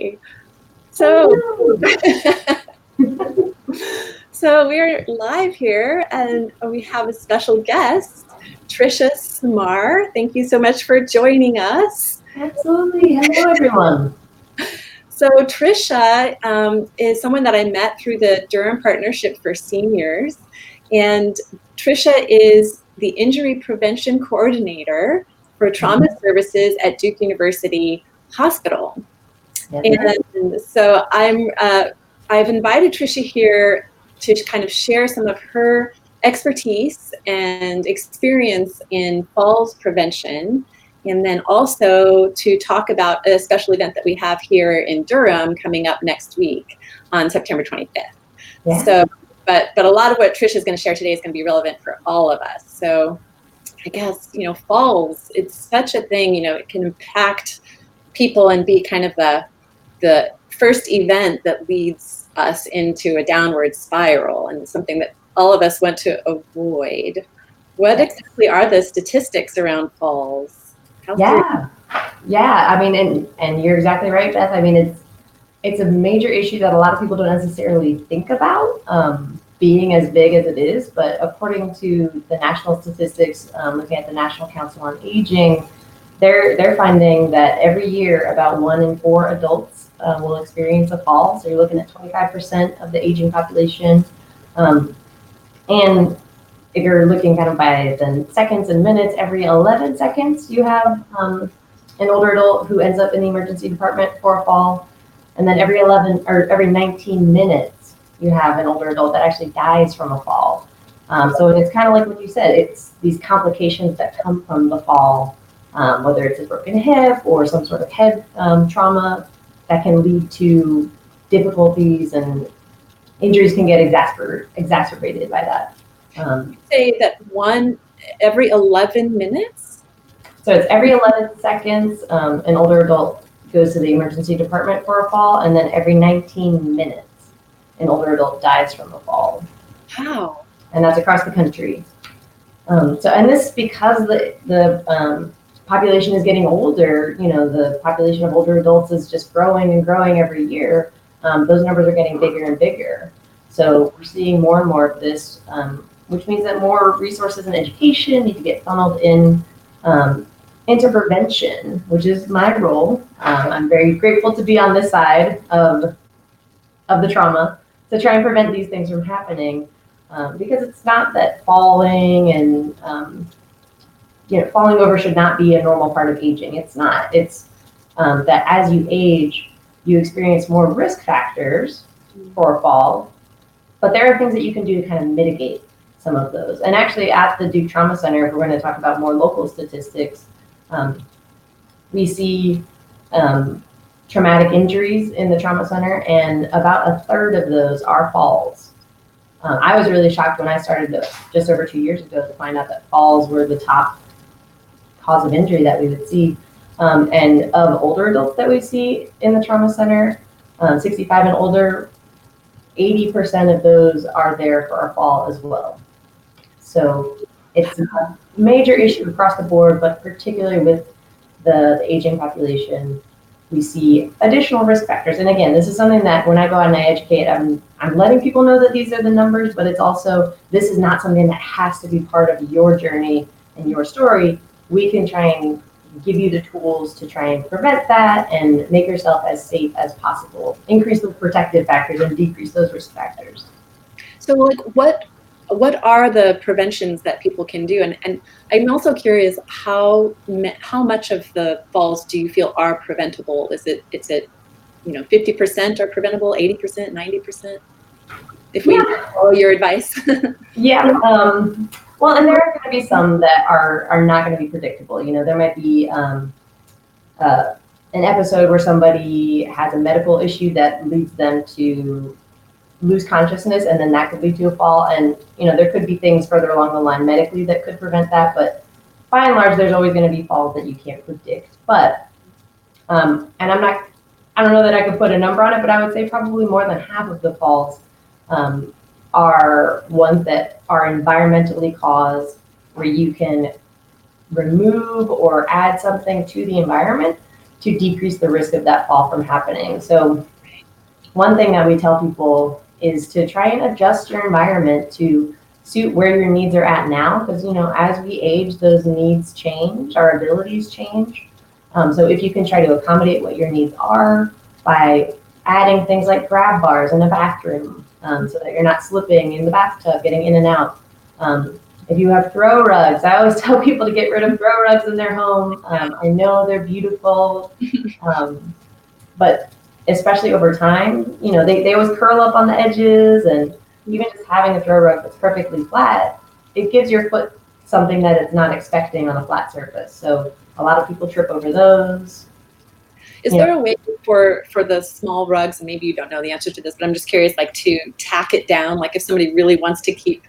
Yay! So, so we're live here, and we have a special guest, Tricia Smar. Thank you so much for joining us. Absolutely. Hello, everyone. So Tricia is someone that I met through the Durham Partnership for Seniors, and Tricia is the Injury Prevention Coordinator for Trauma Services at Duke University Hospital. Yes, and so I've invited Tricia here to kind of share some of her expertise and experience in falls prevention, and then also to talk about a special event that we have here in Durham coming up next week on September 25th. Yeah. So, but a lot of what Tricia is going to share today is going to be relevant for all of us. So I guess, falls, it's such a thing, it can impact people and be kind of the first event that leads us into a downward spiral, and something that all of us want to avoid. What exactly are the statistics around falls? Yeah. I mean, and you're exactly right, Beth. I mean, it's a major issue that a lot of people don't necessarily think about being as big as it is. But according to the national statistics, looking at the National Council on Aging, they're finding that every year about 1 in 4 adults will experience a fall. So you're looking at 25% of the aging population. And if you're looking kind of by the seconds and minutes, every 11 seconds you have an older adult who ends up in the emergency department for a fall. And then every 19 minutes you have an older adult that actually dies from a fall. So it's kind of like what you said, it's these complications that come from the fall, whether it's a broken hip or some sort of head trauma that can lead to difficulties, and injuries can get exacerbated by that. You say that every 11 minutes? So it's every 11 seconds, an older adult goes to the emergency department for a fall, and then every 19 minutes, an older adult dies from a fall. Wow. And that's across the country. And this because the population is getting older, the population of older adults is just growing and growing every year. Those numbers are getting bigger and bigger. So we're seeing more and more of this, which means that more resources and education need to get funneled into prevention, which is my role. I'm very grateful to be on this side of the trauma to try and prevent these things from happening, because it's not that falling and falling over should not be a normal part of aging. It's not. It's that as you age, you experience more risk factors for a fall, but there are things that you can do to kind of mitigate some of those. And actually at the Duke Trauma Center, if we're going to talk about more local statistics, we see traumatic injuries in the trauma center, and about a third of those are falls. I was really shocked when I started just over 2 years ago to find out that falls were the top cause of injury that we would see. And of older adults that we see in the trauma center, 65 and older, 80% of those are there for a fall as well. So it's a major issue across the board, but particularly with the aging population, we see additional risk factors. And again, this is something that when I go out and I educate, I'm letting people know that these are the numbers, but it's also, this is not something that has to be part of your journey and your story. We can try and give you the tools to try and prevent that and make yourself as safe as possible, increase the protective factors and decrease those risk factors. So like what are the preventions that people can do? And I'm also curious, how much of the falls do you feel are preventable? Is it 50% are preventable, 80%, 90%? If we follow your advice. Yeah. Well, and there are going to be some that are not going to be predictable. There might be an episode where somebody has a medical issue that leads them to lose consciousness, and then that could lead to a fall. And there could be things further along the line medically that could prevent that. But by and large, there's always going to be falls that you can't predict. But and I don't know that I could put a number on it, but I would say probably more than half of the falls are ones that are environmentally caused, where you can remove or add something to the environment to decrease the risk of that fall from happening. So one thing that we tell people is to try and adjust your environment to suit where your needs are at now, because as we age, those needs change, our abilities change. So if you can try to accommodate what your needs are by adding things like grab bars in a bathroom, so that you're not slipping in the bathtub, getting in and out. If you have throw rugs, I always tell people to get rid of throw rugs in their home. I know they're beautiful, but especially over time, they always curl up on the edges, and even just having a throw rug that's perfectly flat, it gives your foot something that it's not expecting on a flat surface. So a lot of people trip over those. Is there a way for the small rugs, and maybe you don't know the answer to this, but I'm just curious, like to tack it down, like if somebody really wants to keep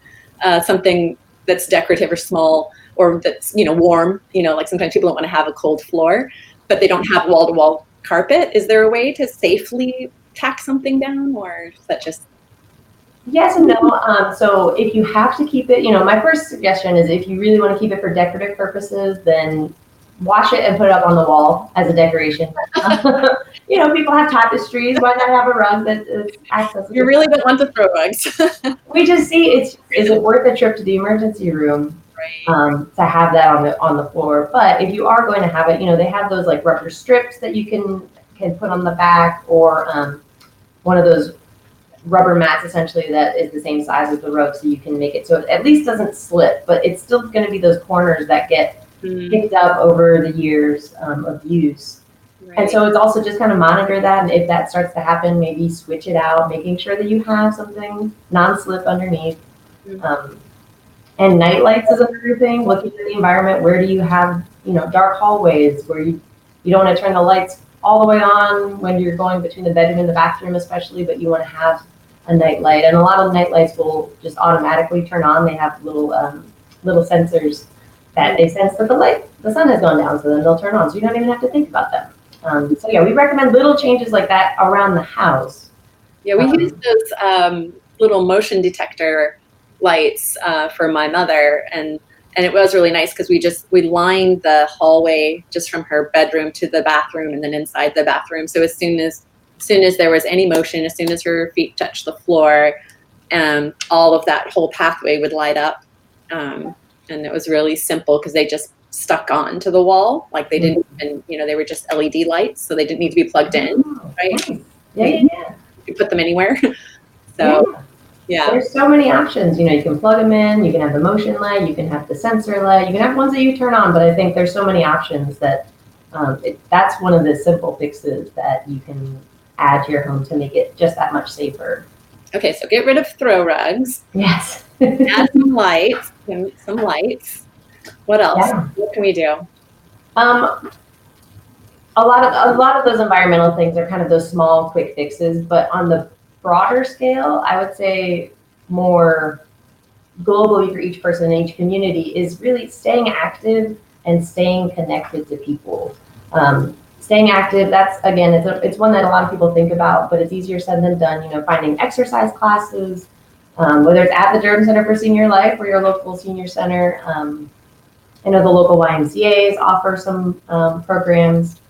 something that's decorative or small or that's, warm, like sometimes people don't want to have a cold floor, but they don't have wall-to-wall carpet. Is there a way to safely tack something down, or is that just... Yes and no. So if you have to keep it, my first suggestion is if you really want to keep it for decorative purposes, then wash it and put it up on the wall as a decoration. People have tapestries. Why not have a rug that is accessible? You really don't want to throw rugs. We just see is it worth a trip to the emergency room, right, to have that on the floor? But if you are going to have it, they have those like rubber strips that you can put on the back, or one of those rubber mats essentially that is the same size as the rug, so you can make it so it at least doesn't slip, but it's still going to be those corners that get picked up over the years of use. Right. And so it's also just kind of monitor that, and if that starts to happen, maybe switch it out, making sure that you have something non-slip underneath. And night lights is another thing. Looking at the environment, where do you have dark hallways where you don't want to turn the lights all the way on when you're going between the bedroom and the bathroom especially, but you want to have a night light. And a lot of night lights will just automatically turn on. They have little sensors that they sense that the sun has gone down, so then they'll turn on, so you don't even have to think about them. So yeah, we recommend little changes like that around the house. Yeah, we use those little motion detector lights for my mother, and it was really nice because we lined the hallway just from her bedroom to the bathroom and then inside the bathroom. So as soon as there was any motion, as soon as her feet touched the floor, all of that whole pathway would light up. And it was really simple because they just stuck on to the wall. Like they didn't even, they were just LED lights, so they didn't need to be plugged in, right? Yeah. You put them anywhere. So, yeah. There's so many options. You can plug them in, you can have the motion light, you can have the sensor light, you can have ones that you turn on, but I think there's so many options that that's one of the simple fixes that you can add to your home to make it just that much safer. Okay, so get rid of throw rugs. Yes. Add some lights. What else? Yeah. What can we do? A lot of those environmental things are kind of those small, quick fixes. But on the broader scale, I would say more globally for each person in each community is really staying active and staying connected to people. Staying active, that's, again, it's one that a lot of people think about, but it's easier said than done. Finding exercise classes, whether it's at the Durham Center for Senior Life or your local senior center. I know the local YMCAs offer some programs,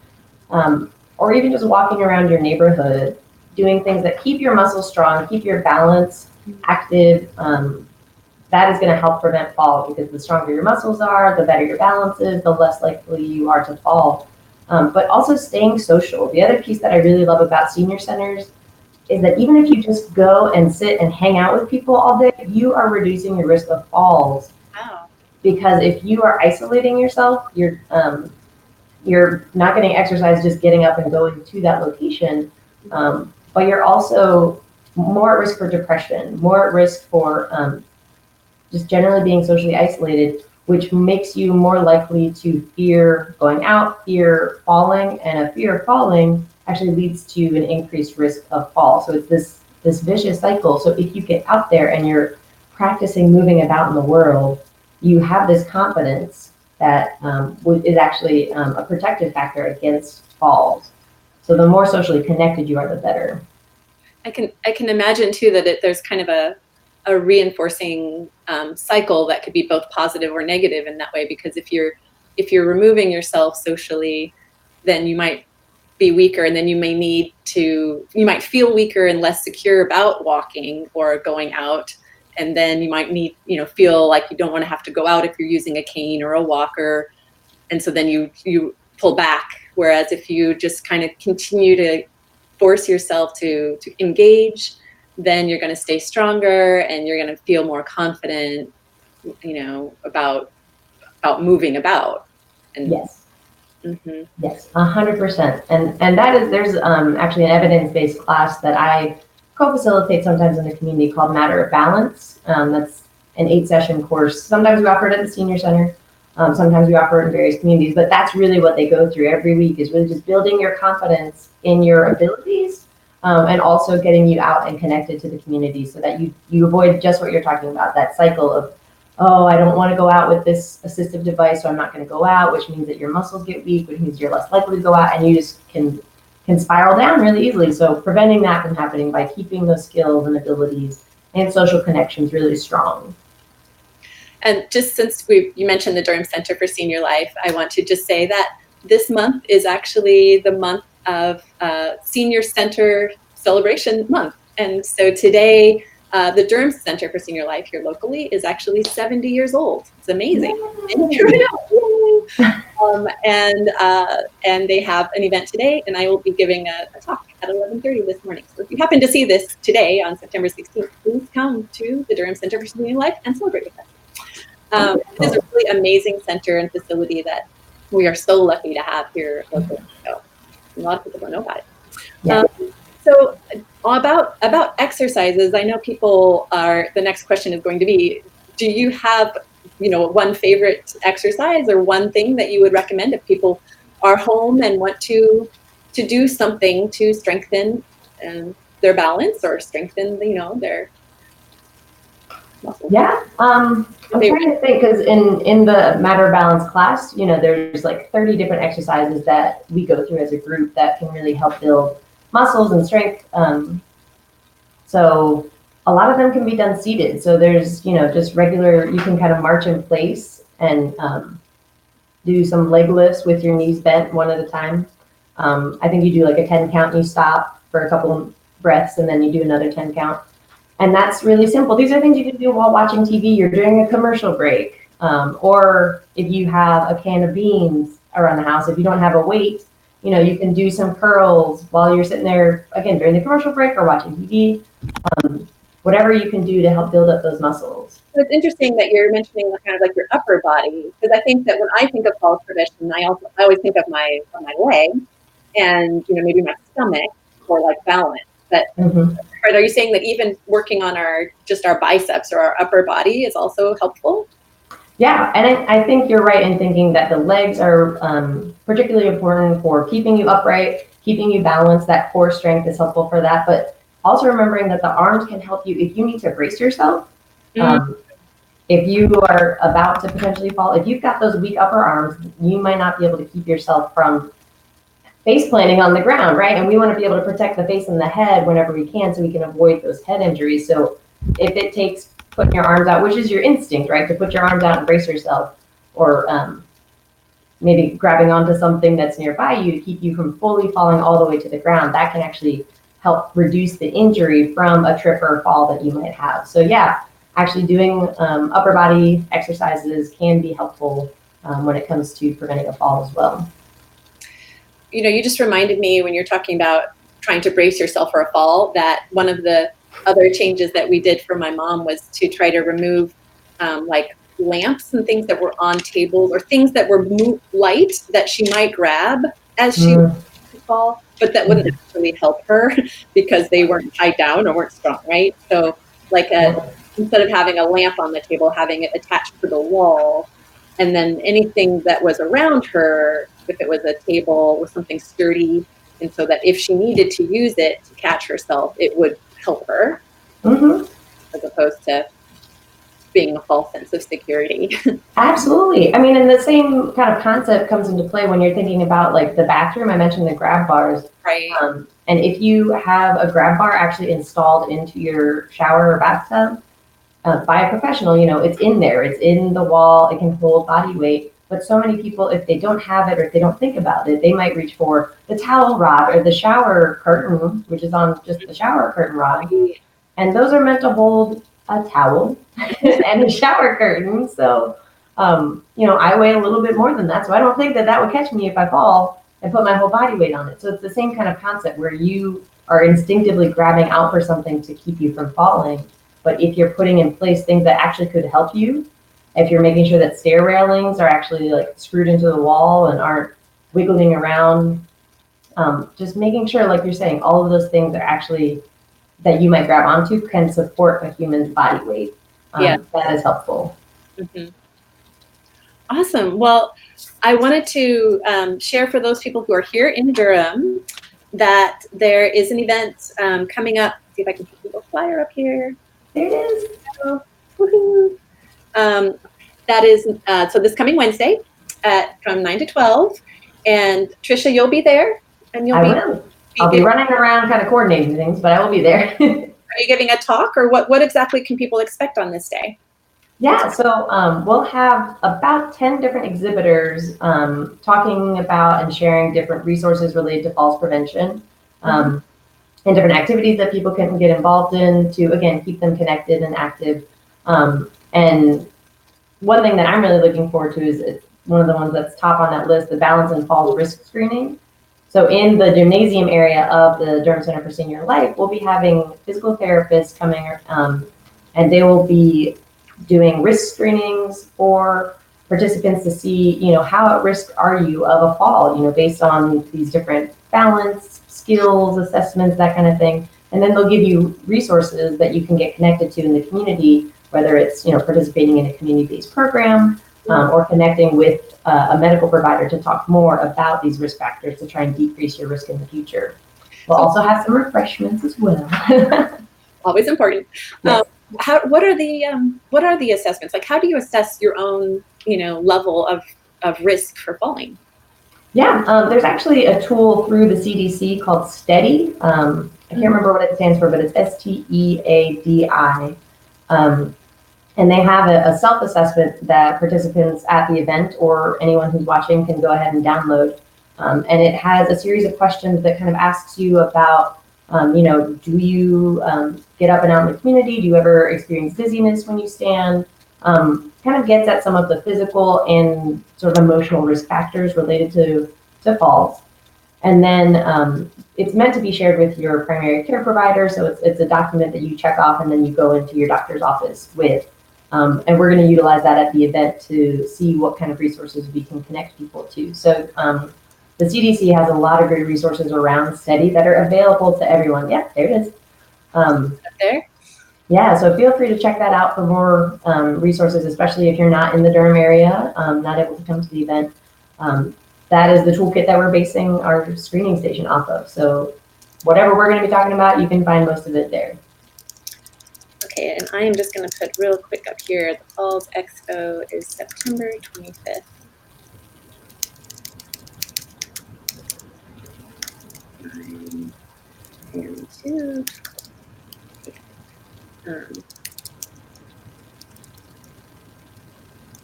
or even just walking around your neighborhood, doing things that keep your muscles strong, keep your balance active. That is going to help prevent fall, because the stronger your muscles are, the better your balance is, the less likely you are to fall. But also staying social. The other piece that I really love about senior centers is that even if you just go and sit and hang out with people all day, you are reducing your risk of falls. Wow. Because if you are isolating yourself, you're not getting exercise just getting up and going to that location, but you're also more at risk for depression, more at risk for just generally being socially isolated, which makes you more likely to fear going out, fear falling, and a fear of falling actually leads to an increased risk of fall. So it's this vicious cycle. So if you get out there and you're practicing moving about in the world, you have this confidence that is actually a protective factor against falls. So the more socially connected you are, the better. I can imagine too that there's kind of a reinforcing cycle that could be both positive or negative in that way, because if you're removing yourself socially, then you might be weaker, and then you might feel weaker and less secure about walking or going out. And then you might need, feel like you don't want to have to go out if you're using a cane or a walker. And so then you pull back. Whereas if you just kind of continue to force yourself to engage, then you're going to stay stronger and you're going to feel more confident, about moving about. And yes. Mm-hmm. Yes, 100%. And there's actually an evidence-based class that I co-facilitate sometimes in the community called Matter of Balance. That's an 8-session course. Sometimes we offer it at the senior center. Sometimes we offer it in various communities, but that's really what they go through every week, is really just building your confidence in your abilities, and also getting you out and connected to the community so that you avoid just what you're talking about, that cycle of, oh, I don't want to go out with this assistive device, so I'm not going to go out, which means that your muscles get weak, which means you're less likely to go out, and you just can spiral down really easily. So preventing that from happening by keeping those skills and abilities and social connections really strong. And just since you mentioned the Durham Center for Senior Life, I want to just say that this month is actually the month of Senior Center Celebration Month. And so today, the Durham Center for Senior Life here locally is actually 70 years old. It's amazing. And they have an event today, and I will be giving a talk at 11:30 this morning. So if you happen to see this today on September 16th, please come to the Durham Center for Senior Life and celebrate with us. It is a really amazing center and facility that we are so lucky to have here locally. So a lot of people don't know about it. Yeah. So about exercises, I know the next question is going to be, do you have, one favorite exercise or one thing that you would recommend if people are home and want to do something to strengthen their balance or strengthen, their muscles? Yeah, I'm trying to think, because in the Matter of Balance class, there's like 30 different exercises that we go through as a group that can really help build muscles and strength. So a lot of them can be done seated. So there's, just regular, you can kind of march in place and do some leg lifts with your knees bent one at a time. I think you do like a 10 count and you stop for a couple of breaths and then you do another 10 count. And that's really simple. These are things you can do while watching TV. You're doing a commercial break. Or if you have a can of beans around the house, if you don't have a weight, you can do some curls while you're sitting there, again, during the commercial break or watching TV. Whatever you can do to help build up those muscles. So it's interesting that you're mentioning kind of like your upper body, because I think that when I think of fall prevention, I always think of my legs and maybe my stomach for like balance. But are you saying that even working on our biceps or our upper body is also helpful? Yeah, and I think you're right in thinking that the legs are particularly important for keeping you upright, keeping you balanced. That core strength is helpful for that, but also remembering that the arms can help you if you need to brace yourself. If you are about to potentially fall, if you've got those weak upper arms, you might not be able to keep yourself from face planting on the ground, right? And we want to be able to protect the face and the head whenever we can so we can avoid those head injuries. So if it takes putting your arms out, which is your instinct, right? To put your arms out and brace yourself, or maybe grabbing onto something that's nearby you to keep you from fully falling all the way to the ground, that can actually help reduce the injury from a trip or fall that you might have. So yeah, actually doing upper body exercises can be helpful when it comes to preventing a fall as well. You just reminded me when you're talking about trying to brace yourself for a fall, that one of the other changes that we did for my mom was to try to remove like lamps and things that were on tables or things that were light that she might grab as she would fall, but that wouldn't actually help her because they weren't tied down or weren't strong, right? So like instead of having a lamp on the table, having it attached to the wall, and then anything that was around her, if it was a table or something sturdy, and so that if she needed to use it to catch herself, it would help her, as opposed to being a false sense of security. Absolutely. I mean, and the same kind of concept comes into play when you're thinking about like the bathroom. I mentioned the grab bars. Right. And if you have a grab bar actually installed into your shower or bathtub by a professional, it's in there, it's in the wall, it can hold body weight. But so many people, if they don't have it or if they don't think about it, they might reach for the towel rod or the shower curtain, which is on just the shower curtain rod. And those are meant to hold a towel and a shower curtain. So, I weigh a little bit more than that. So I don't think that would catch me if I fall and put my whole body weight on it. So it's the same kind of concept where you are instinctively grabbing out for something to keep you from falling. But if you're putting in place things that actually could help you, if you're making sure that stair railings are actually like screwed into the wall and aren't wiggling around, just making sure, like you're saying, all of those things are actually that you might grab onto can support a human's body weight. That is helpful. Mm-hmm. Awesome. Well, I wanted to share for those people who are here in Durham that there is an event coming up. See if I can put the flyer up here. There it is. Woohoo. That is so this coming Wednesday from 9 to 12. And Tricia, you'll be there. And I'll be running around kind of coordinating things, but I will be there. Are you giving a talk, or what exactly can people expect on this day? Yeah, so we'll have about 10 different exhibitors talking about and sharing different resources related to falls prevention and different activities that people can get involved in to, again, keep them connected and active. And one thing that I'm really looking forward to is it's one of the ones that's top on that list, the Balance and Falls Risk Screening. So in the gymnasium area of the Durham Center for Senior Life, we'll be having physical therapists coming, and they will be doing risk screenings for participants to see, how at risk are you of a fall, based on these different balance, skills, assessments, that kind of thing. And then they'll give you resources that you can get connected to in the community, whether it's, participating in a community-based program or connecting with a medical provider to talk more about these risk factors to try and decrease your risk in the future. We'll also have some refreshments as well. Always important. Yes. What are the assessments? Like, how do you assess your own, level of risk for falling? Yeah, there's actually a tool through the CDC called STEADI. I can't remember what it stands for, but it's STEADI. And they have a self-assessment that participants at the event or anyone who's watching can go ahead and download. And it has a series of questions that kind of asks you about, do you get up and out in the community? Do you ever experience dizziness when you stand? Kind of gets at some of the physical and sort of emotional risk factors related to falls. And then it's meant to be shared with your primary care provider. So it's a document that you check off and then you go into your doctor's office with. And we're going to utilize that at the event to see what kind of resources we can connect people to. So the CDC has a lot of great resources around STEADI that are available to everyone. Yeah, there it is. Up there? Yeah, so feel free to check that out for more resources, especially if you're not in the Durham area, not able to come to the event. That is the toolkit that we're basing our screening station off of. So whatever we're going to be talking about, you can find most of it there. Okay, and I am just going to put real quick up here, the Falls Expo is September 25th. And 2.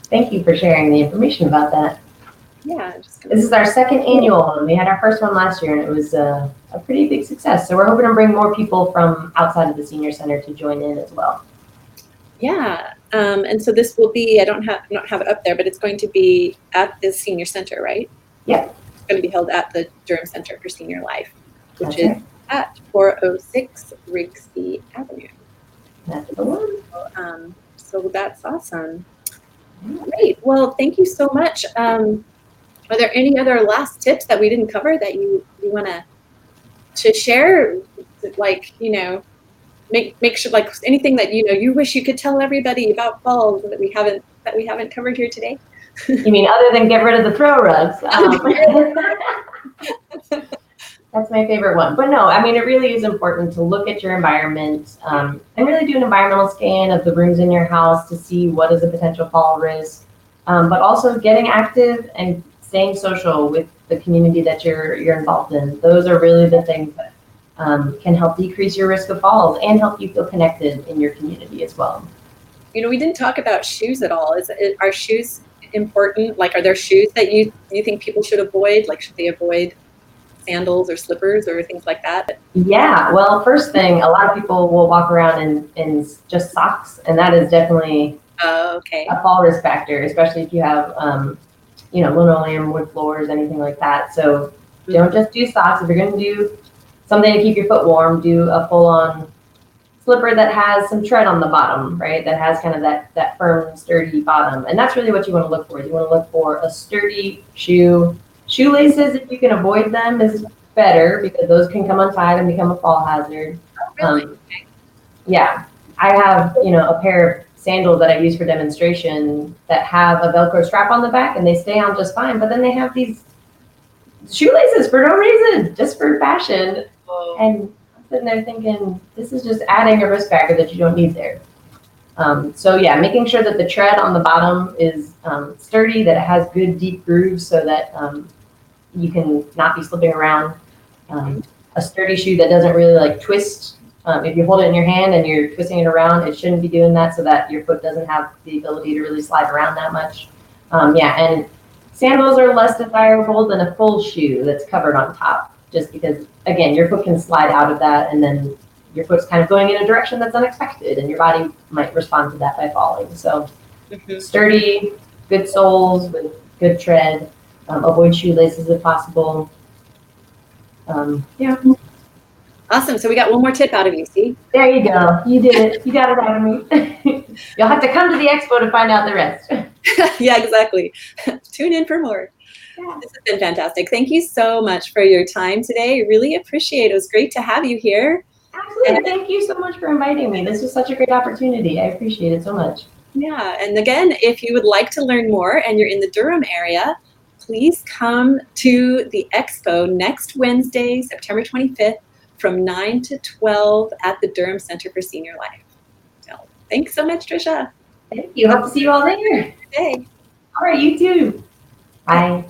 Thank you for sharing the information about that. Yeah. This is our second annual one. We had our first one last year, and it was a pretty big success. So we're hoping to bring more people from outside of the senior center to join in as well. Yeah, and so this will be, I don't have it up there, but it's going to be at the senior center, right? Yeah. It's going to be held at the Durham Center for Senior Life, which is at 406 Rigsby Avenue. That's the one. So that's awesome. Great. Well, thank you so much. Are there any other last tips that we didn't cover that you want to share? Like, make sure, like, anything that you wish you could tell everybody about falls that we haven't covered here today. You mean other than get rid of the throw rugs? That's my favorite one. But no, I mean, it really is important to look at your environment and really do an environmental scan of the rooms in your house to see what is a potential fall risk, but also getting active and staying social with the community that you're involved in. Those are really the things that can help decrease your risk of falls and help you feel connected in your community as well. We didn't talk about shoes at all. Are shoes important? Like, are there shoes that you think people should avoid? Like, should they avoid sandals or slippers or things like that? Yeah, well, first thing, a lot of people will walk around in just socks, and that is definitely Okay. a fall risk factor, especially if you have, linoleum, wood floors, anything like that. So don't just do socks. If you're going to do something to keep your foot warm, do a full-on slipper that has some tread on the bottom, right? That has kind of that firm, sturdy bottom. And that's really what you want to look for. You want to look for a sturdy shoe. Shoelaces, if you can avoid them, is better because those can come untied and become a fall hazard. Oh, really? Yeah. I have, a pair of sandals that I use for demonstration that have a Velcro strap on the back and they stay on just fine, but then they have these shoelaces for no reason, just for fashion. Oh. And I'm sitting there thinking, this is just adding a risk factor that you don't need there. So yeah, making sure that the tread on the bottom is sturdy, that it has good deep grooves so that you can not be slipping around. A sturdy shoe that doesn't really like twist. If you hold it in your hand and you're twisting it around, it shouldn't be doing that so that your foot doesn't have the ability to really slide around that much. And sandals are less desirable than a full shoe that's covered on top, just because, again, your foot can slide out of that and then your foot's kind of going in a direction that's unexpected and your body might respond to that by falling. So sturdy, good soles with good tread, avoid shoelaces if possible. Awesome. So we got one more tip out of you, see? There you go. You did it. You got it out of me. You'll have to come to the expo to find out the rest. Yeah, exactly. Tune in for more. Yeah. This has been fantastic. Thank you so much for your time today. Really appreciate it. It was great to have you here. Absolutely. And thank you so much for inviting me. This was such a great opportunity. I appreciate it so much. Yeah. And again, if you would like to learn more and you're in the Durham area, please come to the expo next Wednesday, September 25th, from 9 to 12 at the Durham Center for Senior Life. So thanks so much, Tricia. Thank you. Hope to see you all there. Hey. All right, you too. Bye.